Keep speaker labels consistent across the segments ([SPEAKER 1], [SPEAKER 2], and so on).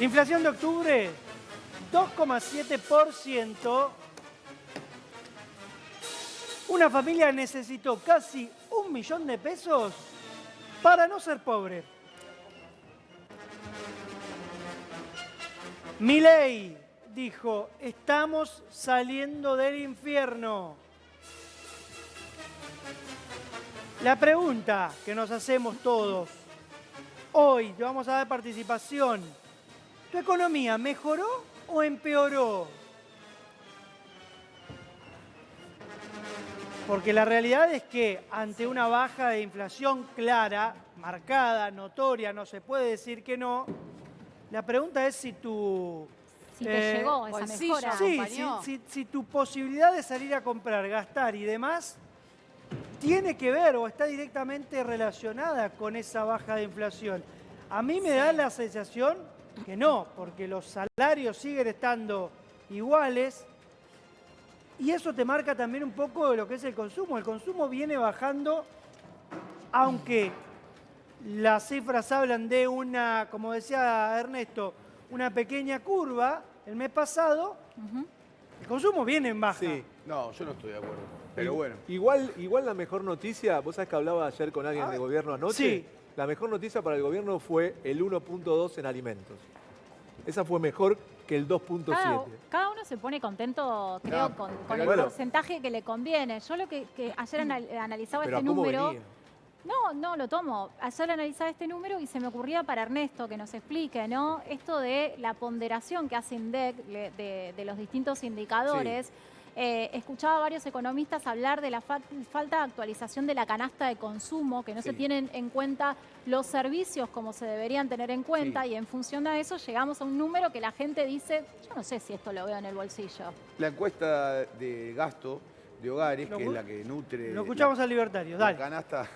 [SPEAKER 1] Inflación de octubre, 2,7%. Una familia necesitó casi 1 millón de pesos para no ser pobre. Milei dijo, estamos saliendo del infierno. La pregunta que nos hacemos todos, hoy te vamos a dar participación. ¿Tu economía mejoró o empeoró? Porque la realidad es que ante una baja de inflación clara, marcada, notoria, no se puede decir que no, la pregunta es si tu...
[SPEAKER 2] Si te llegó esa mejora.
[SPEAKER 1] Sí, si tu posibilidad de salir a comprar, gastar y demás tiene que ver o está directamente relacionada con esa baja de inflación. A mí me da la sensación que no, porque los salarios siguen estando iguales y eso te marca también un poco de lo que es el consumo. El consumo viene bajando, aunque las cifras hablan de una, como decía Ernesto, una pequeña curva el mes pasado, el consumo viene en baja.
[SPEAKER 3] Sí, no, yo no estoy de acuerdo. Pero bueno.
[SPEAKER 4] Igual la mejor noticia, vos sabés que hablaba ayer con alguien de gobierno anoche.
[SPEAKER 1] Sí.
[SPEAKER 4] La mejor noticia para el gobierno fue el 1.2 en alimentos. Esa fue mejor que el 2.7.
[SPEAKER 2] Cada uno se pone contento, creo, con el porcentaje que le conviene. Yo lo que ayer analizaba
[SPEAKER 4] Pero
[SPEAKER 2] este
[SPEAKER 4] ¿cómo
[SPEAKER 2] número...
[SPEAKER 4] venía?
[SPEAKER 2] No, lo tomo. Ayer analizaba este número y se me ocurría para Ernesto que nos explique, ¿no? Esto de la ponderación que hace INDEC de los distintos indicadores. Sí. Escuchaba a varios economistas hablar de la falta de actualización de la canasta de consumo, que no se tienen en cuenta los servicios como se deberían tener en cuenta y en función de eso llegamos a un número que la gente dice, yo no sé si esto lo veo en el bolsillo.
[SPEAKER 3] La encuesta de gasto de hogares, que es la que nutre...
[SPEAKER 1] Lo escuchamos al libertario, dale.
[SPEAKER 3] La canasta...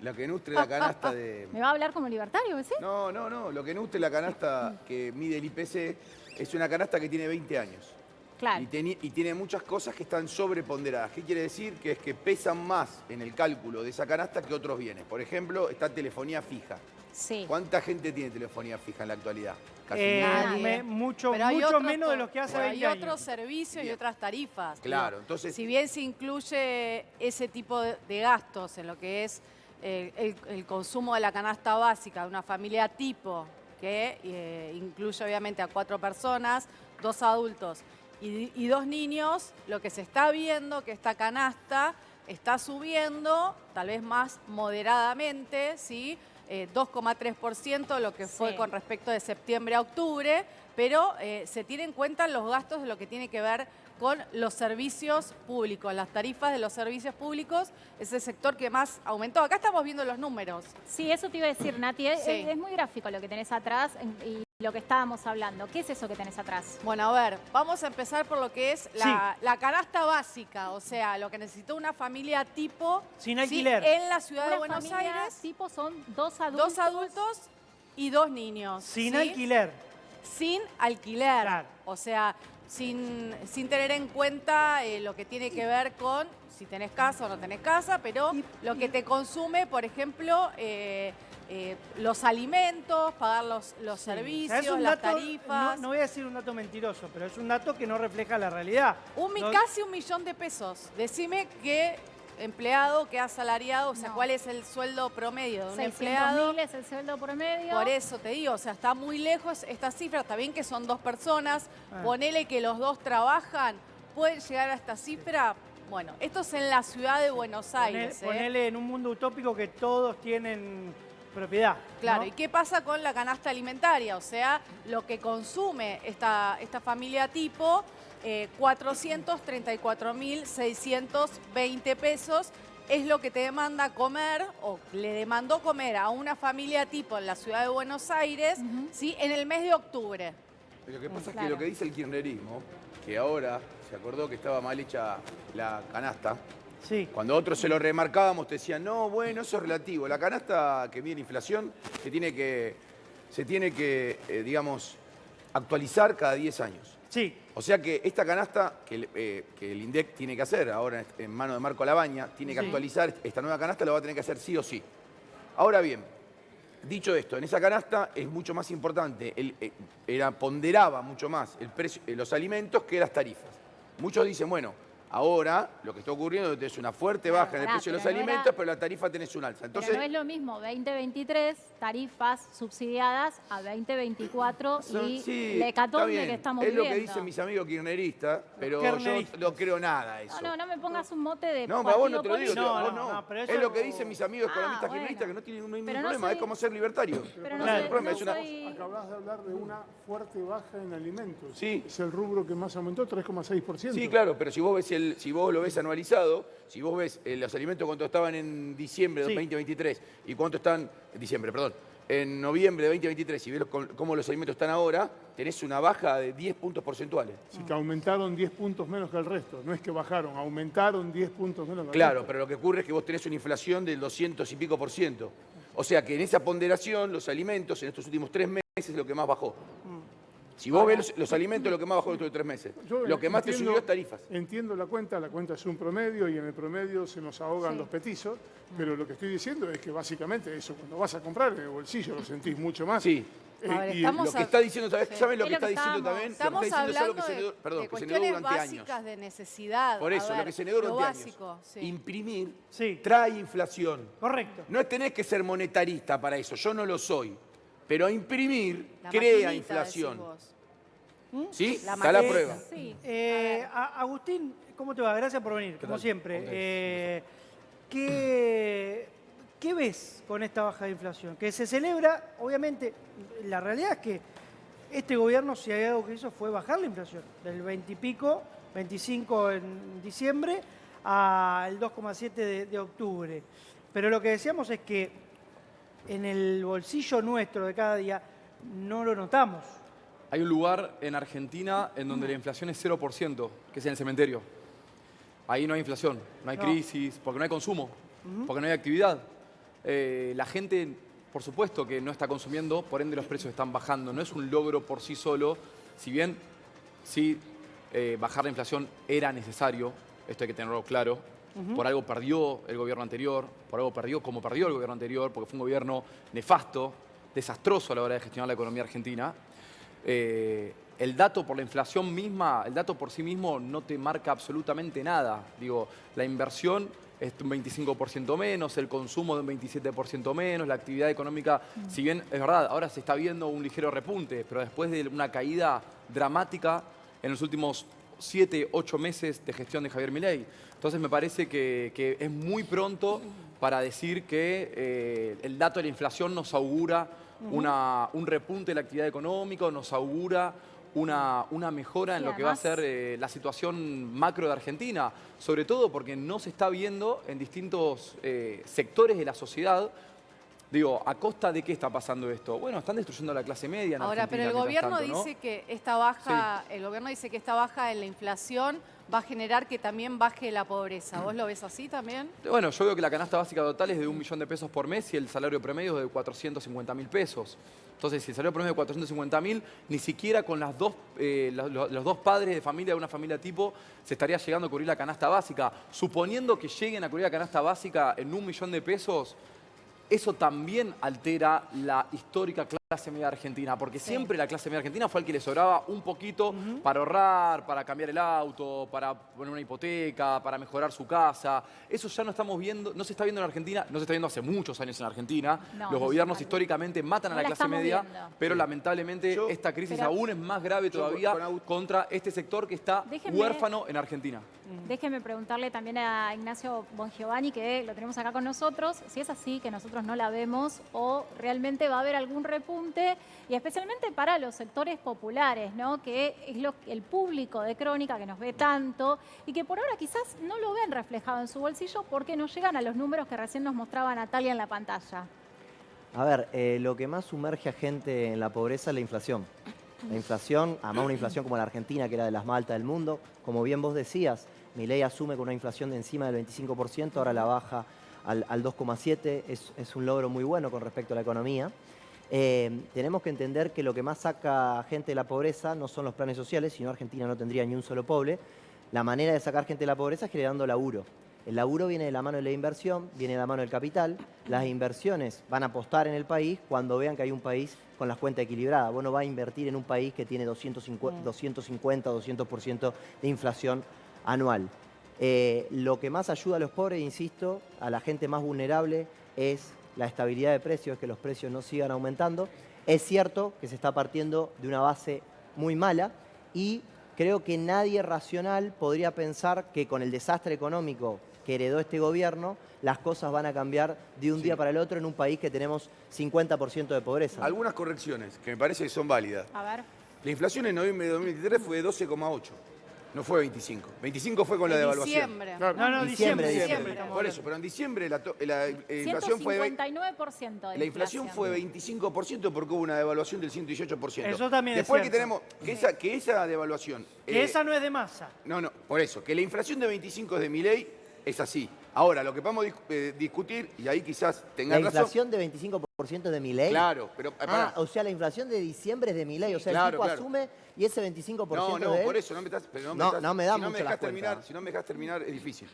[SPEAKER 3] La que nutre la canasta de...
[SPEAKER 2] ¿Me va a hablar como libertario, ¿sí?
[SPEAKER 3] No. Lo que nutre la canasta que mide el IPC es una canasta que tiene 20 años.
[SPEAKER 2] Claro.
[SPEAKER 3] Y tiene muchas cosas que están sobreponderadas. ¿Qué quiere decir? Que es que pesan más en el cálculo de esa canasta que otros bienes. Por ejemplo, está telefonía fija.
[SPEAKER 2] Sí.
[SPEAKER 3] ¿Cuánta gente tiene telefonía fija en la actualidad?
[SPEAKER 1] Casi nadie. Mucho menos de los que hace 20 años.
[SPEAKER 5] Hay otros servicios y otras tarifas.
[SPEAKER 3] Claro, entonces...
[SPEAKER 5] Si bien se incluye ese tipo de gastos en lo que es el consumo de la canasta básica de una familia tipo, que incluye obviamente a 4 personas, 2 adultos y 2 niños, lo que se está viendo que esta canasta está subiendo, tal vez más moderadamente, ¿sí? 2,3% lo que fue con respecto de septiembre a octubre, pero se tiene en cuenta los gastos de lo que tiene que ver con los servicios públicos, las tarifas de los servicios públicos, es el sector que más aumentó. Acá estamos viendo los números.
[SPEAKER 2] Sí, eso te iba a decir, Nati. Es muy gráfico lo que tenés atrás y lo que estábamos hablando. ¿Qué es eso que tenés atrás?
[SPEAKER 5] Bueno, a ver, vamos a empezar por lo que es la canasta básica, o sea, lo que necesitó una familia tipo...
[SPEAKER 1] Sin alquiler.
[SPEAKER 5] En la ciudad de Buenos Aires.
[SPEAKER 2] Tipo son 2 adultos.
[SPEAKER 5] 2 adultos y 2 niños.
[SPEAKER 1] Sin alquiler.
[SPEAKER 5] Sin alquiler.
[SPEAKER 1] Claro.
[SPEAKER 5] O sea, sin tener en cuenta lo que tiene que ver con si tenés casa o no tenés casa, pero lo que te consume, por ejemplo, los alimentos, pagar los servicios, las tarifas.
[SPEAKER 1] No voy a decir un dato mentiroso, pero es un dato que no refleja la realidad.
[SPEAKER 5] Casi 1 millón de pesos. Decime qué empleado, qué asalariado, o sea, ¿cuál es el sueldo promedio de un empleado?
[SPEAKER 2] 600.000 es el sueldo promedio.
[SPEAKER 5] Por eso te digo, o sea, está muy lejos esta cifra. Está bien que son 2 personas, ponele que los 2 trabajan, ¿pueden llegar a esta cifra? Bueno, esto es en la ciudad de Buenos Aires.
[SPEAKER 1] Ponele en un mundo utópico que todos tienen propiedad.
[SPEAKER 5] Claro,
[SPEAKER 1] ¿no?
[SPEAKER 5] ¿Y qué pasa con la canasta alimentaria? O sea, lo que consume esta familia tipo... 434.620 pesos es lo que te demanda comer o le demandó comer a una familia tipo en la ciudad de Buenos Aires, ¿sí? En el mes de octubre.
[SPEAKER 3] Lo que pasa es que lo que dice el kirchnerismo, que ahora se acordó que estaba mal hecha la canasta, cuando otros se lo remarcábamos te decían, no, bueno, eso es relativo. La canasta que mide la inflación se tiene que digamos, actualizar cada 10 años.
[SPEAKER 1] Sí.
[SPEAKER 3] O sea que esta canasta que el INDEC tiene que hacer ahora en mano de Marco Labaña, tiene que actualizar esta nueva canasta, lo va a tener que hacer sí o sí. Ahora bien, Dicho esto, en esa canasta es mucho más importante, ponderaba mucho más el precio, los alimentos que las tarifas. Muchos dicen, bueno, ahora lo que está ocurriendo es que tenés una fuerte baja en el precio de los alimentos, pero la tarifa tenés un alza. Entonces,
[SPEAKER 2] pero no es lo mismo 2023, tarifas subsidiadas a 2024 y la hecatombe que estamos viviendo.
[SPEAKER 3] Es lo que dicen mis amigos kirchneristas, pero yo no creo nada a eso.
[SPEAKER 2] No me pongas un mote de
[SPEAKER 3] no, vos no te lo digo,
[SPEAKER 2] político.
[SPEAKER 3] vos no. Es lo que dicen mis amigos economistas kirchneristas, que no tienen ningún problema, es como ser libertario.
[SPEAKER 2] Pero
[SPEAKER 3] no hay problema,
[SPEAKER 6] Acabás de hablar de una fuerte baja en alimentos.
[SPEAKER 3] Sí.
[SPEAKER 6] Es el rubro que más aumentó, 3,6%.
[SPEAKER 3] Sí, claro, pero si vos lo ves anualizado, si vos ves los alimentos cuánto estaban en diciembre de 2023 y cuánto están, en noviembre de 2023, y ves cómo los alimentos están ahora, tenés una baja de 10 puntos porcentuales.
[SPEAKER 6] Sí, que aumentaron 10 puntos menos que el resto. No es que bajaron, aumentaron 10 puntos menos que el resto.
[SPEAKER 3] Claro, pero lo que ocurre es que vos tenés una inflación del 200 y pico %. O sea que en esa ponderación, los alimentos en estos últimos 3 meses es lo que más bajó. Si vos ves los alimentos, lo que más bajó en estos 3 meses. Lo que más te subió es tarifas.
[SPEAKER 6] Entiendo la cuenta es un promedio y en el promedio se nos ahogan los petizos, pero lo que estoy diciendo es que básicamente eso, cuando vas a comprar en el bolsillo lo sentís mucho más.
[SPEAKER 3] Sí.
[SPEAKER 5] Ver,
[SPEAKER 3] y lo que está diciendo, ¿sabes lo que está diciendo también?
[SPEAKER 5] Estamos hablando de cuestiones
[SPEAKER 3] durante
[SPEAKER 5] básicas
[SPEAKER 3] años.
[SPEAKER 5] de necesidad.
[SPEAKER 3] Por eso, lo que se negó durante
[SPEAKER 5] básico,
[SPEAKER 3] años.
[SPEAKER 5] sí.
[SPEAKER 3] Imprimir
[SPEAKER 1] Sí.
[SPEAKER 3] trae inflación.
[SPEAKER 1] Correcto.
[SPEAKER 3] No tenés que ser monetarista para eso, yo no lo soy. Pero imprimir
[SPEAKER 5] La
[SPEAKER 3] crea
[SPEAKER 5] maquinita,
[SPEAKER 3] inflación.
[SPEAKER 5] decís vos.
[SPEAKER 3] ¿Sí?
[SPEAKER 5] La
[SPEAKER 3] Está la
[SPEAKER 5] maquinita.
[SPEAKER 3] prueba.
[SPEAKER 2] Sí.
[SPEAKER 1] Agustín, ¿cómo te va? Gracias por venir, como siempre. ¿Qué ves con esta baja de inflación? Que se celebra, obviamente, la realidad es que este gobierno, si hay algo que hizo, fue bajar la inflación, del 20 y pico, 25 en diciembre, al 2,7 de octubre. Pero lo que decíamos es que en el bolsillo nuestro de cada día no lo notamos.
[SPEAKER 7] Hay un lugar en Argentina en donde la inflación es 0%, que es en el cementerio. Ahí no hay inflación, no hay crisis, porque no hay consumo, porque no hay actividad. La gente, por supuesto, que no está consumiendo, por ende los precios están bajando. No es un logro por sí solo, si bien sí bajar la inflación era necesario, esto hay que tenerlo claro. Por algo perdió el gobierno anterior, por algo perdió como perdió el gobierno anterior, porque fue un gobierno nefasto, desastroso a la hora de gestionar la economía argentina. El dato por la inflación misma, el dato por sí mismo no te marca absolutamente nada. Digo, la inversión es un 25% menos, el consumo de un 27% menos, la actividad económica, si bien es verdad, ahora se está viendo un ligero repunte, pero después de una caída dramática en los últimos 7, 8 meses de gestión de Javier Milei. Entonces me parece que es muy pronto para decir que el dato de la inflación nos augura un repunte de la actividad económica, nos augura una mejora en lo que va a ser la situación macro de Argentina, sobre todo porque no se está viendo en distintos sectores de la sociedad. Digo, ¿a costa de qué está pasando esto? Bueno, están destruyendo a la clase media en
[SPEAKER 5] Ahora,
[SPEAKER 7] Argentina.
[SPEAKER 5] pero el gobierno
[SPEAKER 7] tanto, ¿no?
[SPEAKER 5] dice que esta baja, el gobierno dice que esta baja en la inflación va a generar que también baje la pobreza. ¿Vos lo ves así también?
[SPEAKER 7] Bueno, yo veo que la canasta básica total es de 1 millón de pesos por mes y el salario promedio es de 450.000 pesos. Entonces, si el salario promedio es de 450.000, ni siquiera con los dos padres de familia de una familia tipo se estaría llegando a cubrir la canasta básica. Suponiendo que lleguen a cubrir la canasta básica en 1 millón de pesos, eso también altera la histórica clase media argentina, porque siempre la clase media argentina fue al que le sobraba un poquito para ahorrar, para cambiar el auto, para poner una hipoteca, para mejorar su casa. Eso ya no estamos viendo, no se está viendo en Argentina, no se está viendo hace muchos años en Argentina. Los gobiernos históricamente matan a la clase media, pero lamentablemente esta crisis aún es más grave todavía contra este sector que está huérfano en Argentina.
[SPEAKER 2] Déjeme preguntarle también a Ignacio Bongiovanni, que lo tenemos acá con nosotros, si es así, que nosotros no la vemos, o realmente va a haber algún repunte, y especialmente para los sectores populares, ¿no? Que es el público de Crónica que nos ve tanto y que por ahora quizás no lo ven reflejado en su bolsillo porque no llegan a los números que recién nos mostraba Natalia en la pantalla.
[SPEAKER 8] A ver, lo que más sumerge a gente en la pobreza es la inflación. La inflación, además una inflación como la Argentina, que era de las más altas del mundo, como bien vos decías, Milei asume con una inflación de encima del 25%, ahora la baja al 2,7%, es un logro muy bueno con respecto a la economía. Tenemos que entender que lo que más saca gente de la pobreza no son los planes sociales, sino Argentina no tendría ni un solo pobre. La manera de sacar gente de la pobreza es generando laburo. El laburo viene de la mano de la inversión, viene de la mano del capital. Las inversiones van a apostar en el país cuando vean que hay un país con las cuentas equilibradas. Vos no vas a invertir en un país que tiene 250, 200% de inflación anual. Lo que más ayuda a los pobres, insisto, a la gente más vulnerable, es la estabilidad de precios, que los precios no sigan aumentando. Es cierto que se está partiendo de una base muy mala y creo que nadie racional podría pensar que con el desastre económico que heredó este gobierno, las cosas van a cambiar de un día para el otro en un país que tenemos 50% de pobreza.
[SPEAKER 3] Algunas correcciones que me parece que son válidas.
[SPEAKER 2] A ver.
[SPEAKER 3] La inflación en noviembre de 2023 fue de 12,8. No fue 25. 25 fue con la devaluación.
[SPEAKER 5] Diciembre.
[SPEAKER 6] Claro.
[SPEAKER 1] No, diciembre.
[SPEAKER 3] Por eso, pero en diciembre la inflación fue...
[SPEAKER 2] 159% de
[SPEAKER 3] La inflación fue 25% porque hubo una devaluación del 118%.
[SPEAKER 1] Eso también es
[SPEAKER 3] Después que
[SPEAKER 1] cierto.
[SPEAKER 3] tenemos que esa devaluación...
[SPEAKER 1] Que esa no es de masa.
[SPEAKER 3] No, por eso, que la inflación de 25 es de Milei, es así. Ahora, lo que vamos a discutir, y ahí quizás tengan
[SPEAKER 8] La
[SPEAKER 3] razón...
[SPEAKER 8] inflación de 25% de Milei.
[SPEAKER 3] Claro, pero...
[SPEAKER 8] O sea, la inflación de diciembre es de Milei. O sea, el tipo asume y ese 25%
[SPEAKER 3] No,
[SPEAKER 8] de él.
[SPEAKER 3] por eso no me estás...
[SPEAKER 8] No me da mucho las
[SPEAKER 3] terminar,
[SPEAKER 8] cuentas.
[SPEAKER 3] si no me dejas terminar, es difícil.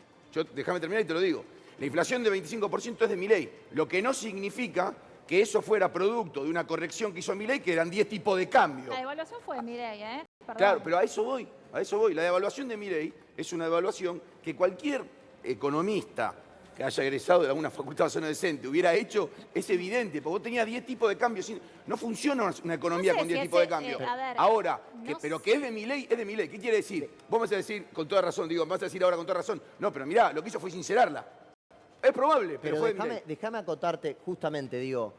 [SPEAKER 3] Déjame terminar y te lo digo. La inflación de 25% es de Milei, lo que no significa que eso fuera producto de una corrección que hizo Milei, que eran 10 tipos de cambio.
[SPEAKER 2] La devaluación fue de Milei, ¿eh? Perdón.
[SPEAKER 3] Claro, pero a eso voy. La devaluación de Milei es una devaluación que cualquier economista que haya egresado de alguna facultad o zona decente hubiera hecho, es evidente, porque vos tenías 10 tipos de cambio. No funciona una economía
[SPEAKER 2] No sé
[SPEAKER 3] con 10
[SPEAKER 2] si
[SPEAKER 3] tipos de
[SPEAKER 2] ese,
[SPEAKER 3] cambio.
[SPEAKER 2] a ver,
[SPEAKER 3] Ahora,
[SPEAKER 2] no
[SPEAKER 3] pero que es de Milei, es de Milei. ¿Qué quiere decir? Vos me vas a decir con toda razón, vas a decir ahora con toda razón. No, pero mirá, lo que hizo fue sincerarla. Es probable, pero fue de Milei.
[SPEAKER 8] déjame acotarte, justamente, digo,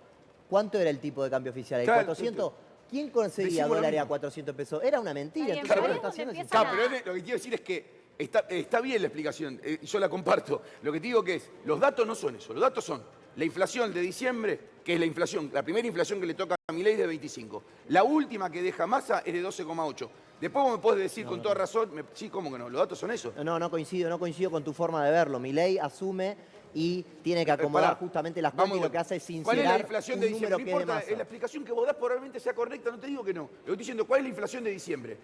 [SPEAKER 8] ¿cuánto era el tipo de cambio oficial? ¿El
[SPEAKER 3] Claro,
[SPEAKER 8] 400? ¿Quién conseguía
[SPEAKER 3] decimos lo
[SPEAKER 8] dólares a
[SPEAKER 3] mismo.
[SPEAKER 8] 400 pesos? Era una mentira.
[SPEAKER 2] Está bien,
[SPEAKER 8] Entonces,
[SPEAKER 2] pero
[SPEAKER 8] lo que
[SPEAKER 2] ahí
[SPEAKER 8] está
[SPEAKER 2] es
[SPEAKER 8] haciendo
[SPEAKER 2] donde
[SPEAKER 8] es
[SPEAKER 2] empieza
[SPEAKER 3] Lo que quiero decir es que está bien la explicación, yo la comparto. Lo que te digo que es, los datos no son eso, los datos son la inflación de diciembre, que es la primera inflación que le toca a Milei es de 25. La última que deja Massa es de 12,8. Después vos me podés decir con toda razón, sí, ¿cómo que no? Los datos son eso.
[SPEAKER 8] No coincido con tu forma de verlo. Milei asume y tiene que acomodar justamente las cuentas y lo que hace es sincerar
[SPEAKER 3] ¿cuál es la inflación de
[SPEAKER 8] un
[SPEAKER 3] diciembre?
[SPEAKER 8] número
[SPEAKER 3] No
[SPEAKER 8] que es de
[SPEAKER 3] importa,
[SPEAKER 8] masa.
[SPEAKER 3] la explicación que vos das probablemente sea correcta, no te digo que no. Le estoy diciendo, ¿cuál es la inflación de diciembre?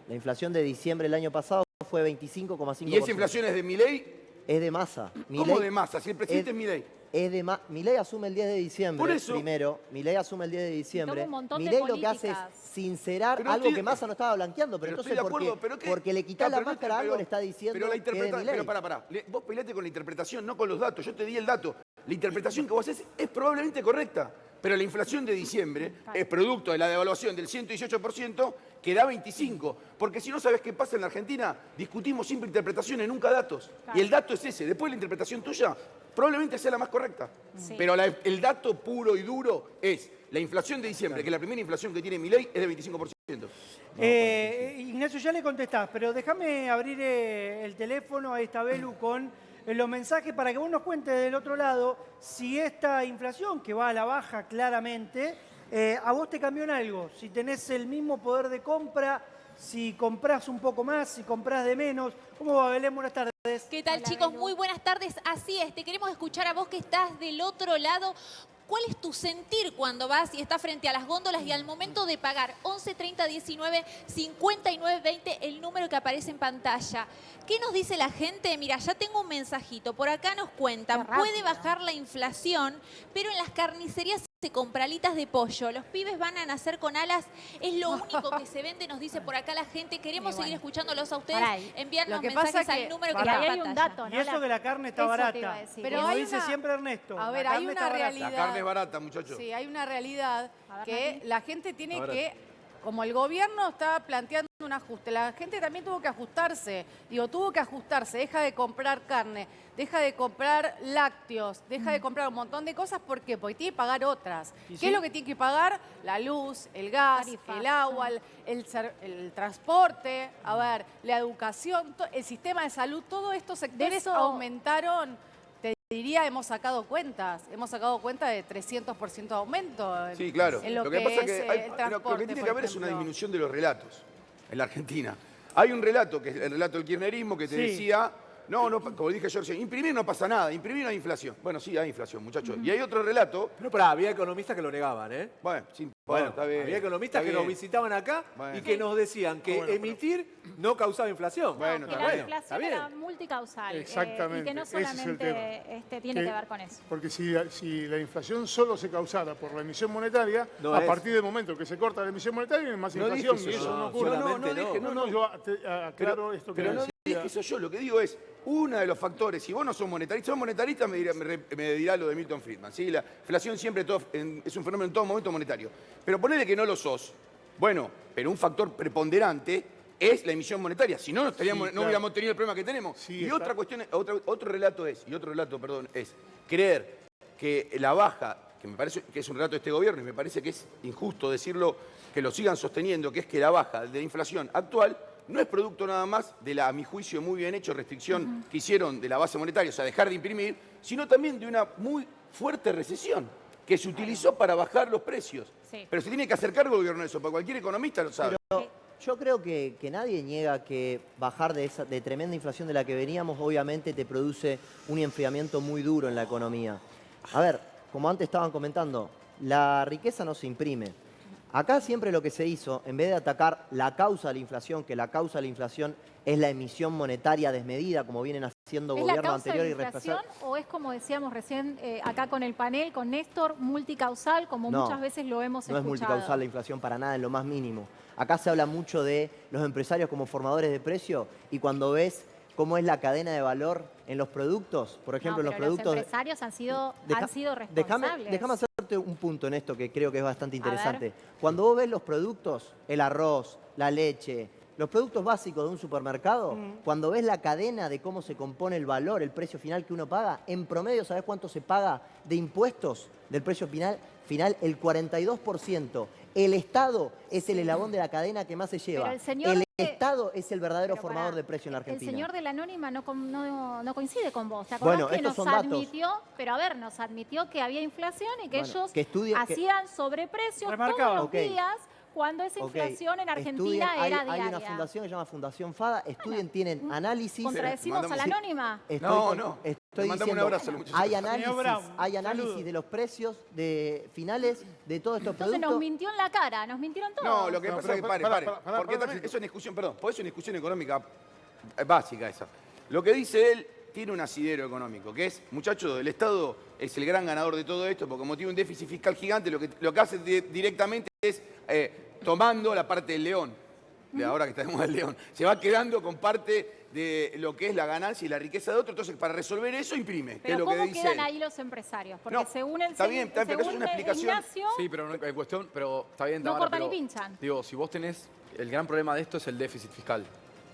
[SPEAKER 8] La inflación de diciembre del año pasado fue 25,5%.
[SPEAKER 3] ¿Y esa inflación es de Milei?
[SPEAKER 8] Es de masa.
[SPEAKER 3] ¿Cómo de masa? Si el presidente es Milei.
[SPEAKER 8] Milei asume el 10 de diciembre.
[SPEAKER 3] Por eso.
[SPEAKER 8] Primero, Milei asume el 10 de diciembre.
[SPEAKER 2] Toma un montón de
[SPEAKER 8] Milei lo que hace es
[SPEAKER 2] políticas.
[SPEAKER 8] sincerar
[SPEAKER 3] Pero
[SPEAKER 8] algo
[SPEAKER 3] estoy-
[SPEAKER 8] que Massa no estaba blanqueando. Pero
[SPEAKER 3] estoy
[SPEAKER 8] entonces,
[SPEAKER 3] de acuerdo, pero ¿qué?
[SPEAKER 8] porque le quitás la
[SPEAKER 3] pero no
[SPEAKER 8] máscara a
[SPEAKER 3] pero-
[SPEAKER 8] algo, le está diciendo
[SPEAKER 3] pero la
[SPEAKER 8] que es de
[SPEAKER 3] interpretación,
[SPEAKER 8] Milei.
[SPEAKER 3] pero pará. Vos peleate con la interpretación, no con los datos. Yo te di el dato. La interpretación que vos haces es probablemente correcta. Pero la inflación de diciembre es producto de la devaluación del 118% que da 25. Porque si no sabes qué pasa en la Argentina, discutimos siempre interpretaciones, nunca datos. Y el dato es ese. Después la interpretación tuya probablemente sea la más correcta.
[SPEAKER 2] Sí.
[SPEAKER 3] Pero el dato puro y duro es la inflación de diciembre, que la primera inflación que tiene Milei es de 25%.
[SPEAKER 1] Ignacio, ya le contestás, pero déjame abrir el teléfono a esta Belu con los mensajes para que vos nos cuentes del otro lado si esta inflación, que va a la baja claramente, a vos te cambió en algo. Si tenés el mismo poder de compra, si comprás un poco más, si comprás de menos. ¿Cómo va, Belén? Buenas tardes.
[SPEAKER 9] ¿Qué tal,
[SPEAKER 2] Hola,
[SPEAKER 9] chicos?
[SPEAKER 2] Belu.
[SPEAKER 9] Muy buenas tardes. Así es, te queremos escuchar a vos que estás del otro lado. ¿Cuál es tu sentir cuando vas y estás frente a las góndolas y al momento de pagar 11 30 19 59 20, el número que aparece en pantalla? ¿Qué nos dice la gente? Mira, ya tengo un mensajito. Por acá nos cuentan,
[SPEAKER 2] Qué rápido.
[SPEAKER 9] puede bajar la inflación, pero en las carnicerías se compra alitas de pollo. Los pibes van a nacer con alas. Es lo único que se vende, nos dice por acá la gente. Queremos
[SPEAKER 2] Y bueno.
[SPEAKER 9] seguir escuchándolos a ustedes.
[SPEAKER 2] Pará ahí.
[SPEAKER 9] Enviarnos
[SPEAKER 5] Lo que
[SPEAKER 9] mensajes
[SPEAKER 5] pasa
[SPEAKER 9] al
[SPEAKER 5] que-
[SPEAKER 9] número que
[SPEAKER 2] Y
[SPEAKER 9] está
[SPEAKER 2] ahí
[SPEAKER 9] en
[SPEAKER 2] hay un
[SPEAKER 9] pantalla.
[SPEAKER 2] dato, ¿no?
[SPEAKER 1] Y eso que la carne está
[SPEAKER 2] Eso te
[SPEAKER 1] barata.
[SPEAKER 2] iba a decir.
[SPEAKER 5] Pero
[SPEAKER 1] Como
[SPEAKER 5] hay
[SPEAKER 1] dice
[SPEAKER 5] una-
[SPEAKER 1] siempre Ernesto.
[SPEAKER 5] A ver,
[SPEAKER 1] la
[SPEAKER 5] hay
[SPEAKER 1] carne
[SPEAKER 5] una
[SPEAKER 1] está barata.
[SPEAKER 5] realidad.
[SPEAKER 3] La carne es barata, muchachos.
[SPEAKER 5] Sí, hay una realidad
[SPEAKER 2] A ver,
[SPEAKER 5] que
[SPEAKER 2] Nati.
[SPEAKER 5] la gente tiene
[SPEAKER 4] A ver.
[SPEAKER 5] que, como el gobierno está planteando un ajuste, la gente también tuvo que ajustarse. Tuvo que ajustarse, deja de comprar carne, deja de comprar lácteos, deja de comprar un montón de cosas. ¿Por qué? Porque tiene que pagar otras.
[SPEAKER 1] ¿Y
[SPEAKER 5] ¿Qué
[SPEAKER 1] sí?
[SPEAKER 5] es lo que tiene que pagar? La luz, el gas,
[SPEAKER 2] Tarifas,
[SPEAKER 5] el agua, el transporte, a ver, la educación, el sistema de salud, todos estos sectores
[SPEAKER 2] eso-
[SPEAKER 5] aumentaron. Te diría, hemos sacado cuenta de 300% de aumento.
[SPEAKER 3] Sí, claro.
[SPEAKER 5] En lo
[SPEAKER 3] que pasa
[SPEAKER 5] es
[SPEAKER 3] que
[SPEAKER 5] el
[SPEAKER 3] lo que
[SPEAKER 5] transporte,
[SPEAKER 3] tiene
[SPEAKER 5] por
[SPEAKER 3] que haber es una
[SPEAKER 5] ejemplo.
[SPEAKER 3] disminución de los relatos en la Argentina. Hay un relato, que es el relato del kirchnerismo, que te
[SPEAKER 1] Sí.
[SPEAKER 3] decía No, como dije yo recién, imprimir no pasa nada, imprimir no hay inflación. Bueno, sí, hay inflación, muchachos. Y hay otro relato.
[SPEAKER 4] Pero pará, había economistas que lo negaban, ¿eh?
[SPEAKER 3] Bueno, sí,
[SPEAKER 4] Bueno,
[SPEAKER 3] está bien.
[SPEAKER 4] había economistas
[SPEAKER 3] está
[SPEAKER 4] que nos
[SPEAKER 3] bien.
[SPEAKER 4] visitaban acá
[SPEAKER 3] Bueno.
[SPEAKER 4] y que nos decían que emitir no causaba inflación.
[SPEAKER 3] Bueno,
[SPEAKER 2] que
[SPEAKER 3] está
[SPEAKER 2] la
[SPEAKER 3] bien.
[SPEAKER 2] inflación era multicausal
[SPEAKER 6] Exactamente,
[SPEAKER 2] y que no
[SPEAKER 6] ese es el
[SPEAKER 2] solamente tiene que ver con eso.
[SPEAKER 6] Porque si la inflación solo se causara por la emisión monetaria,
[SPEAKER 4] No
[SPEAKER 6] a
[SPEAKER 4] es.
[SPEAKER 6] partir del momento que se corta la emisión monetaria hay más
[SPEAKER 3] No
[SPEAKER 6] inflación
[SPEAKER 3] dije
[SPEAKER 6] y
[SPEAKER 3] eso
[SPEAKER 6] eso
[SPEAKER 3] yo.
[SPEAKER 6] no ocurre.
[SPEAKER 4] Solamente
[SPEAKER 6] No, yo aclaro esto que
[SPEAKER 3] Pero no
[SPEAKER 6] decía.
[SPEAKER 3] dije eso yo, lo que digo es, uno de los factores, si vos no sos monetarista me dirá lo de Milton Friedman, ¿sí? La inflación siempre es un fenómeno en todo momento monetario. Pero ponele que no lo sos. Bueno, pero un factor preponderante es la emisión monetaria. Si no, no hubiéramos tenido el problema que tenemos.
[SPEAKER 6] Sí,
[SPEAKER 3] y
[SPEAKER 6] está.
[SPEAKER 3] otra cuestión, otro relato es creer que la baja, que me parece que es un relato de este gobierno y me parece que es injusto decirlo, que lo sigan sosteniendo, que es que la baja de la inflación actual no es producto nada más de la, a mi juicio, muy bien hecho restricción que hicieron de la base monetaria, o sea, dejar de imprimir, sino también de una muy fuerte recesión que se utilizó para bajar los precios.
[SPEAKER 2] Sí.
[SPEAKER 3] Pero se tiene que hacer cargo el gobierno de eso, porque cualquier economista lo sabe.
[SPEAKER 8] Yo creo que nadie niega que bajar de tremenda inflación de la que veníamos, obviamente te produce un enfriamiento muy duro en la economía. A ver, como antes estaban comentando, la riqueza no se imprime. Acá siempre lo que se hizo, en vez de atacar la causa de la inflación, que la causa de la inflación es la emisión monetaria desmedida, como vienen haciendo
[SPEAKER 2] ¿Es la
[SPEAKER 8] gobiernos
[SPEAKER 2] causa de
[SPEAKER 8] anteriores
[SPEAKER 2] la
[SPEAKER 8] y
[SPEAKER 2] inflación
[SPEAKER 8] reemplazar.
[SPEAKER 2] o es, como decíamos recién acá con el panel, con Néstor, multicausal, como
[SPEAKER 8] No,
[SPEAKER 2] muchas veces lo hemos
[SPEAKER 8] No es
[SPEAKER 2] escuchado?
[SPEAKER 8] multicausal la inflación para nada, en lo más mínimo. Acá se habla mucho de los empresarios como formadores de precio y cuando ves cómo es la cadena de valor en los productos, por ejemplo,
[SPEAKER 2] No,
[SPEAKER 8] en los
[SPEAKER 2] pero
[SPEAKER 8] productos...
[SPEAKER 2] los empresarios han sido
[SPEAKER 8] Déjame
[SPEAKER 2] responsables.
[SPEAKER 8] hacerte un punto en esto que creo que es bastante
[SPEAKER 2] A
[SPEAKER 8] interesante. Cuando vos ves los productos, el arroz, la leche, los productos básicos de un supermercado, cuando ves la cadena de cómo se compone el valor, el precio final que uno paga, en promedio, ¿sabés cuánto se paga de impuestos del precio final? El 42%. El Estado es el eslabón de la cadena que más se lleva.
[SPEAKER 2] Pero el señor
[SPEAKER 8] El Estado es el verdadero
[SPEAKER 2] Pero
[SPEAKER 8] formador
[SPEAKER 2] pará,
[SPEAKER 8] de precio en la Argentina.
[SPEAKER 2] El señor de la Anónima no coincide con vos. ¿Te acordás
[SPEAKER 8] Bueno,
[SPEAKER 2] que
[SPEAKER 8] estos
[SPEAKER 2] nos
[SPEAKER 8] son datos.
[SPEAKER 2] admitió, pero a ver, nos admitió que había inflación y que
[SPEAKER 8] Bueno,
[SPEAKER 2] ellos
[SPEAKER 8] que
[SPEAKER 2] hacían sobreprecios
[SPEAKER 1] Remarcaban.
[SPEAKER 2] todos los días cuando esa inflación en Argentina
[SPEAKER 8] Estudien,
[SPEAKER 2] era
[SPEAKER 8] hay
[SPEAKER 2] diaria?
[SPEAKER 8] una fundación que se llama Fundación FADA, estudien, tienen análisis.
[SPEAKER 2] ¿Contradecimos a la
[SPEAKER 3] Sí.
[SPEAKER 2] Anónima?
[SPEAKER 3] Le mandamos un abrazo a los muchachos.
[SPEAKER 8] Hay
[SPEAKER 1] Señor
[SPEAKER 8] análisis,
[SPEAKER 1] Brown,
[SPEAKER 8] hay análisis
[SPEAKER 1] saludos.
[SPEAKER 8] de los precios de finales de todos estos
[SPEAKER 2] Entonces nos
[SPEAKER 8] productos.
[SPEAKER 2] mintió en la cara, nos mintieron todos.
[SPEAKER 3] No, lo que
[SPEAKER 6] No,
[SPEAKER 3] pasa
[SPEAKER 6] pero
[SPEAKER 3] es que pare.
[SPEAKER 6] pará,
[SPEAKER 3] Porque
[SPEAKER 6] pará,
[SPEAKER 3] también
[SPEAKER 6] sí.
[SPEAKER 3] es una discusión, perdón, porque es una discusión económica básica esa. Lo que dice él tiene un asidero económico, que es, muchachos, el Estado es el gran ganador de todo esto, porque como tiene un déficit fiscal gigante, lo que hace directamente es tomando la parte del león, de ahora que tenemos el león, se va quedando con parte de lo que es la ganancia y la riqueza de otro, entonces para resolver eso imprime, que es
[SPEAKER 2] Pero
[SPEAKER 3] lo que
[SPEAKER 2] ¿cómo
[SPEAKER 3] dice
[SPEAKER 2] quedan
[SPEAKER 3] él.
[SPEAKER 2] ahí los empresarios? Porque
[SPEAKER 3] No,
[SPEAKER 2] según el
[SPEAKER 3] está bien, pero eso es
[SPEAKER 2] según
[SPEAKER 3] una explicación.
[SPEAKER 2] Ignacio,
[SPEAKER 7] Sí, pero no hay cuestión, pero está bien,
[SPEAKER 2] no
[SPEAKER 7] Tamara,
[SPEAKER 2] cortan ni
[SPEAKER 7] pero,
[SPEAKER 2] pinchan.
[SPEAKER 7] digo, si vos tenés, el gran problema de esto es el déficit fiscal,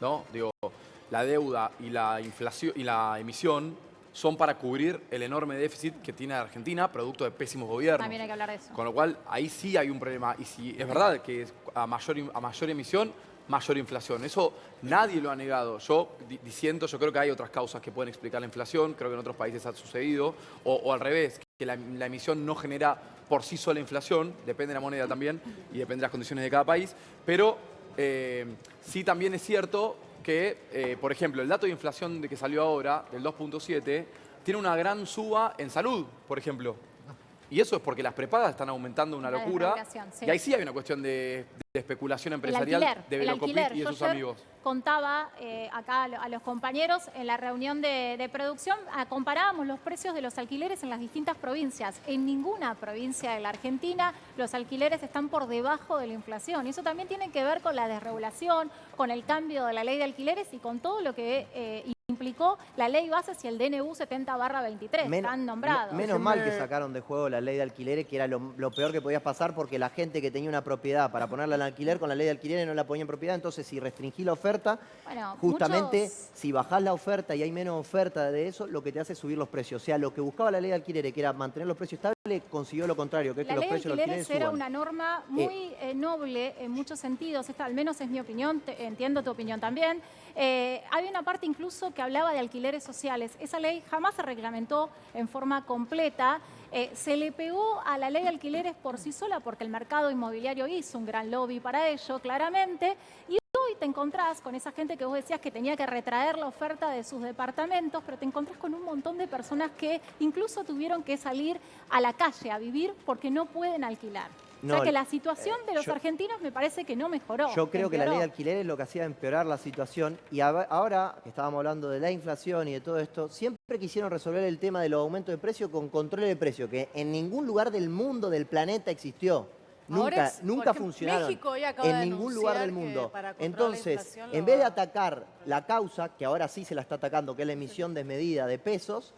[SPEAKER 7] ¿no? Digo, la deuda y la inflación y la emisión son para cubrir el enorme déficit que tiene Argentina, producto de pésimos gobiernos.
[SPEAKER 2] También hay que hablar de eso.
[SPEAKER 7] Con lo cual, ahí sí hay un problema. Y si es verdad que a mayor emisión, mayor inflación. Eso nadie lo ha negado. Yo diciendo, yo creo que hay otras causas que pueden explicar la inflación. Creo que en otros países ha sucedido. O al revés, que la emisión no genera por sí sola inflación. Depende de la moneda también y depende de las condiciones de cada país. Pero sí también es cierto que, por ejemplo, el dato de inflación que salió ahora, del 2.7, tiene una gran suba en salud, por ejemplo. Y eso es porque las prepagas están aumentando una
[SPEAKER 2] La
[SPEAKER 7] locura.
[SPEAKER 2] desregulación, sí.
[SPEAKER 7] Y ahí sí hay una cuestión de especulación
[SPEAKER 2] El
[SPEAKER 7] empresarial
[SPEAKER 2] alquiler,
[SPEAKER 7] de
[SPEAKER 2] el
[SPEAKER 7] Velocopit
[SPEAKER 2] alquiler.
[SPEAKER 7] y de
[SPEAKER 2] Yo
[SPEAKER 7] sus
[SPEAKER 2] ayer
[SPEAKER 7] amigos.
[SPEAKER 2] contaba acá a los compañeros en la reunión de producción, comparábamos los precios de los alquileres en las distintas provincias. En ninguna provincia de la Argentina los alquileres están por debajo de la inflación. Y eso también tiene que ver con la desregulación, con el cambio de la ley de alquileres y con todo lo que implicó la ley bases y el DNU 70/23, están nombrados.
[SPEAKER 8] Menos mal que sacaron de juego la ley de alquileres, que era lo peor que podías pasar, porque la gente que tenía una propiedad para ponerla en alquiler, con la ley de alquileres no la ponía en propiedad. Entonces, si restringí la oferta,
[SPEAKER 2] Bueno,
[SPEAKER 8] justamente,
[SPEAKER 2] muchos-
[SPEAKER 8] si bajás la oferta y hay menos oferta de eso, lo que te hace es subir los precios. O sea, lo que buscaba la ley de alquileres, que era mantener los precios estables, consiguió lo contrario, que es que
[SPEAKER 2] La
[SPEAKER 8] los
[SPEAKER 2] ley de
[SPEAKER 8] precios de los
[SPEAKER 2] alquileres
[SPEAKER 8] alquileres
[SPEAKER 2] era
[SPEAKER 8] suban.
[SPEAKER 2] una norma muy noble en muchos sentidos. Esta al menos es mi opinión, entiendo tu opinión también. Hay una parte incluso que hablaba de alquileres sociales. Esa ley jamás se reglamentó en forma completa. Se le pegó a la ley de alquileres por sí sola porque el mercado inmobiliario hizo un gran lobby para ello, claramente. Y hoy te encontrás con esa gente que vos decías que tenía que retraer la oferta de sus departamentos, pero te encontrás con un montón de personas que incluso tuvieron que salir a la calle a vivir porque no pueden alquilar.
[SPEAKER 8] No,
[SPEAKER 2] o sea que la situación de los
[SPEAKER 8] yo-
[SPEAKER 2] argentinos me parece que no mejoró.
[SPEAKER 8] Yo creo que la ley de
[SPEAKER 2] empeoró.
[SPEAKER 8] alquileres lo que hacía empeorar la situación y ahora que estábamos hablando de la inflación y de todo esto, siempre quisieron resolver el tema de los aumentos de precio con control de precio, que en ningún lugar del mundo, del planeta existió.
[SPEAKER 5] Ahora
[SPEAKER 8] Nunca
[SPEAKER 5] porque
[SPEAKER 8] funcionaron
[SPEAKER 5] México hoy acaba
[SPEAKER 8] en
[SPEAKER 5] de
[SPEAKER 8] ningún lugar del
[SPEAKER 5] anunciar que
[SPEAKER 8] mundo.
[SPEAKER 5] para controlar la
[SPEAKER 8] Entonces,
[SPEAKER 5] inflación
[SPEAKER 8] en
[SPEAKER 5] lo
[SPEAKER 8] vez de
[SPEAKER 5] va-
[SPEAKER 8] atacar la causa, que ahora sí se la está atacando, que es la emisión desmedida de pesos,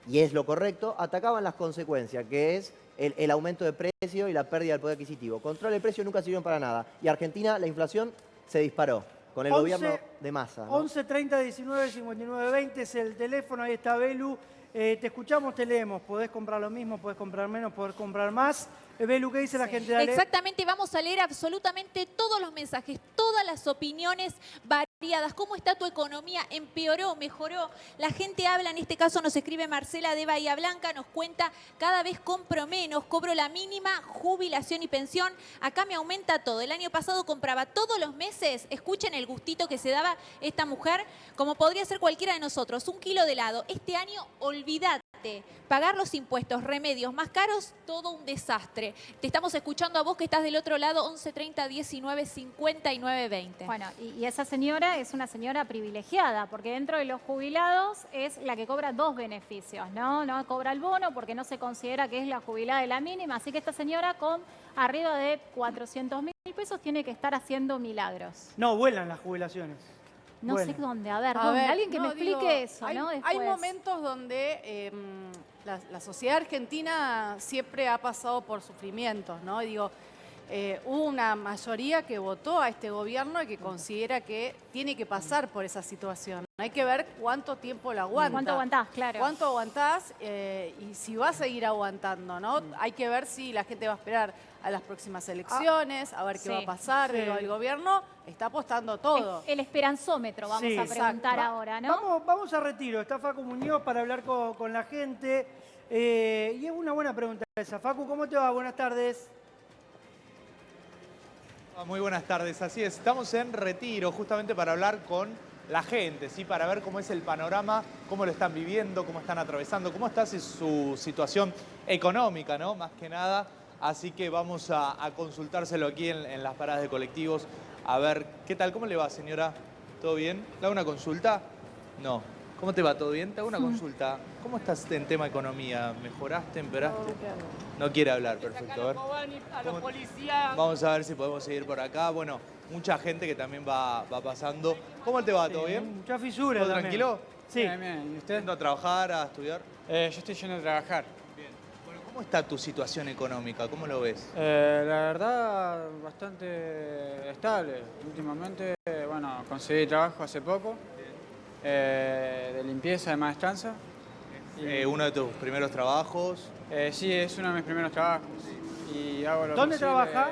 [SPEAKER 8] y es lo correcto, atacaban las consecuencias, que es el aumento de precio y la pérdida del poder adquisitivo. Control de precio nunca sirvieron para nada. Y Argentina, la inflación se disparó con el
[SPEAKER 1] 11,
[SPEAKER 8] gobierno de Massa, ¿no?
[SPEAKER 1] 11 30 19 59 20 es el teléfono, ahí está Belu. Te escuchamos, te leemos. Podés comprar lo mismo, podés comprar menos, podés comprar más. Belu, ¿qué dice la gente? Dale.
[SPEAKER 9] Exactamente, vamos a leer absolutamente todos los mensajes, todas las opiniones variadas. ¿Cómo está tu economía? ¿Empeoró? ¿Mejoró? La gente habla, en este caso nos escribe Marcela de Bahía Blanca, nos cuenta, cada vez compro menos, cobro la mínima, jubilación y pensión. Acá me aumenta todo. El año pasado compraba todos los meses, escuchen el gustito que se daba esta mujer, como podría ser cualquiera de nosotros, 1 kilo de helado. Este año, olvídate. Pagar los impuestos, remedios más caros, todo un desastre. Te estamos escuchando a vos que estás del otro lado, 11 30 19 59 20.
[SPEAKER 2] Bueno, y esa señora es una señora privilegiada, porque dentro de los jubilados es la que cobra 2 beneficios, ¿no? No cobra el bono porque no se considera que es la jubilada de la mínima, así que esta señora con arriba de 400.000 pesos tiene que estar haciendo milagros.
[SPEAKER 1] No, vuelan las jubilaciones.
[SPEAKER 2] No
[SPEAKER 1] Vuelan.
[SPEAKER 2] sé dónde, a ver,
[SPEAKER 5] A
[SPEAKER 2] ¿dónde?
[SPEAKER 5] ver,
[SPEAKER 2] Alguien que
[SPEAKER 5] no,
[SPEAKER 2] me explique
[SPEAKER 5] digo,
[SPEAKER 2] eso,
[SPEAKER 5] hay,
[SPEAKER 2] ¿no?
[SPEAKER 5] hay
[SPEAKER 2] Después.
[SPEAKER 5] momentos donde la sociedad argentina siempre ha pasado por sufrimientos, ¿no? Y digo, hubo una mayoría que votó a este gobierno y que considera que tiene que pasar por esa situación. Hay que ver cuánto tiempo la aguanta.
[SPEAKER 2] ¿Cuánto aguantás? Claro.
[SPEAKER 5] ¿Cuánto aguantás? Y si va a seguir aguantando, ¿no? Hay que ver si la gente va a esperar a las próximas elecciones, a ver qué
[SPEAKER 2] sí,
[SPEAKER 5] va a pasar,
[SPEAKER 1] sí.
[SPEAKER 5] pero el gobierno está apostando todo.
[SPEAKER 2] El esperanzómetro vamos
[SPEAKER 1] Sí,
[SPEAKER 2] a preguntar
[SPEAKER 5] exacto.
[SPEAKER 2] ahora, ¿no?
[SPEAKER 1] Vamos a retiro. Está Facu Muñoz para hablar con la gente. Y es una buena pregunta esa. Facu, ¿cómo te va? Buenas tardes.
[SPEAKER 10] Muy buenas tardes, así es. Estamos en retiro justamente para hablar con la gente, ¿sí? Para ver cómo es el panorama, cómo lo están viviendo, cómo están atravesando, cómo está su situación económica, ¿no? Más que nada. Así que vamos a consultárselo aquí en las paradas de colectivos. A ver, ¿qué tal? ¿Cómo le va, señora? ¿Todo bien? ¿Le hago una consulta? No. ¿Cómo te va? ¿Todo bien? Te hago una consulta. ¿Cómo estás en tema economía? ¿Mejoraste? ¿Empeoraste? No quiere hablar, perfecto. A ver. Vamos a ver si podemos seguir por acá. Bueno, mucha gente que también va pasando. ¿Cómo te va? ¿Todo bien?
[SPEAKER 1] Mucha fisura
[SPEAKER 10] ¿Todo
[SPEAKER 1] también.
[SPEAKER 10] tranquilo?
[SPEAKER 1] Sí.
[SPEAKER 11] Bien. ¿Y usted?
[SPEAKER 10] ¿Yendo a trabajar, a estudiar?
[SPEAKER 11] Yo estoy yendo a trabajar.
[SPEAKER 10] Bien. Bueno, ¿cómo está tu situación económica? ¿Cómo lo ves?
[SPEAKER 11] La verdad, bastante estable. Últimamente, bueno, conseguí trabajo hace poco. De limpieza, de maestranza.
[SPEAKER 10] ¿Uno de tus primeros trabajos?
[SPEAKER 11] Sí, es uno de mis primeros trabajos. Y hago lo
[SPEAKER 1] ¿Dónde
[SPEAKER 11] posible
[SPEAKER 1] trabaja?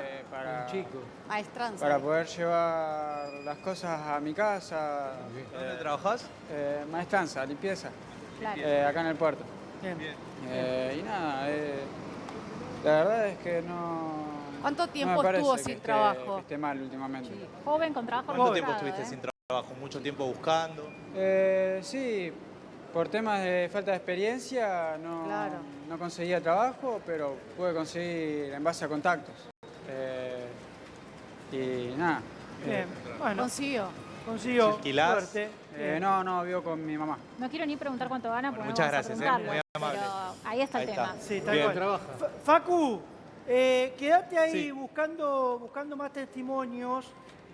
[SPEAKER 5] Maestranza.
[SPEAKER 11] para poder llevar las cosas a mi casa.
[SPEAKER 10] ¿Dónde trabajás?
[SPEAKER 11] Maestranza, limpieza.
[SPEAKER 2] Claro.
[SPEAKER 11] Acá en el puerto.
[SPEAKER 1] Bien.
[SPEAKER 11] Y nada, la verdad es que no...
[SPEAKER 5] ¿Cuánto
[SPEAKER 11] no
[SPEAKER 5] tiempo
[SPEAKER 11] me parece
[SPEAKER 5] estuvo
[SPEAKER 11] que
[SPEAKER 5] sin
[SPEAKER 11] esté-
[SPEAKER 5] trabajo?
[SPEAKER 11] Que esté mal últimamente.
[SPEAKER 2] Joven con trabajo
[SPEAKER 10] ¿Cuánto
[SPEAKER 2] registrado,
[SPEAKER 10] tiempo estuviste
[SPEAKER 2] ¿eh?
[SPEAKER 10] sin trabajo? ¿Mucho tiempo buscando?
[SPEAKER 11] Sí, por temas de falta de experiencia
[SPEAKER 5] Claro.
[SPEAKER 11] no conseguía trabajo, pero pude conseguir en base a contactos. Y nada.
[SPEAKER 1] Bien. Bueno,
[SPEAKER 5] Consiguió.
[SPEAKER 1] consiguió. Suerte.
[SPEAKER 11] No, vivo con mi mamá.
[SPEAKER 2] No quiero ni preguntar cuánto gana porque
[SPEAKER 10] Muchas
[SPEAKER 2] no vamos
[SPEAKER 10] gracias,
[SPEAKER 2] a preguntarlo,
[SPEAKER 10] muy amable.
[SPEAKER 2] pero ahí está el
[SPEAKER 10] Ahí
[SPEAKER 2] tema.
[SPEAKER 10] está.
[SPEAKER 1] Sí, tal
[SPEAKER 10] Bien.
[SPEAKER 1] cual. Facu, quédate ahí
[SPEAKER 10] Sí.
[SPEAKER 1] buscando más testimonios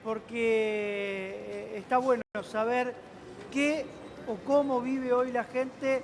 [SPEAKER 1] porque está bueno saber qué o cómo vive hoy la gente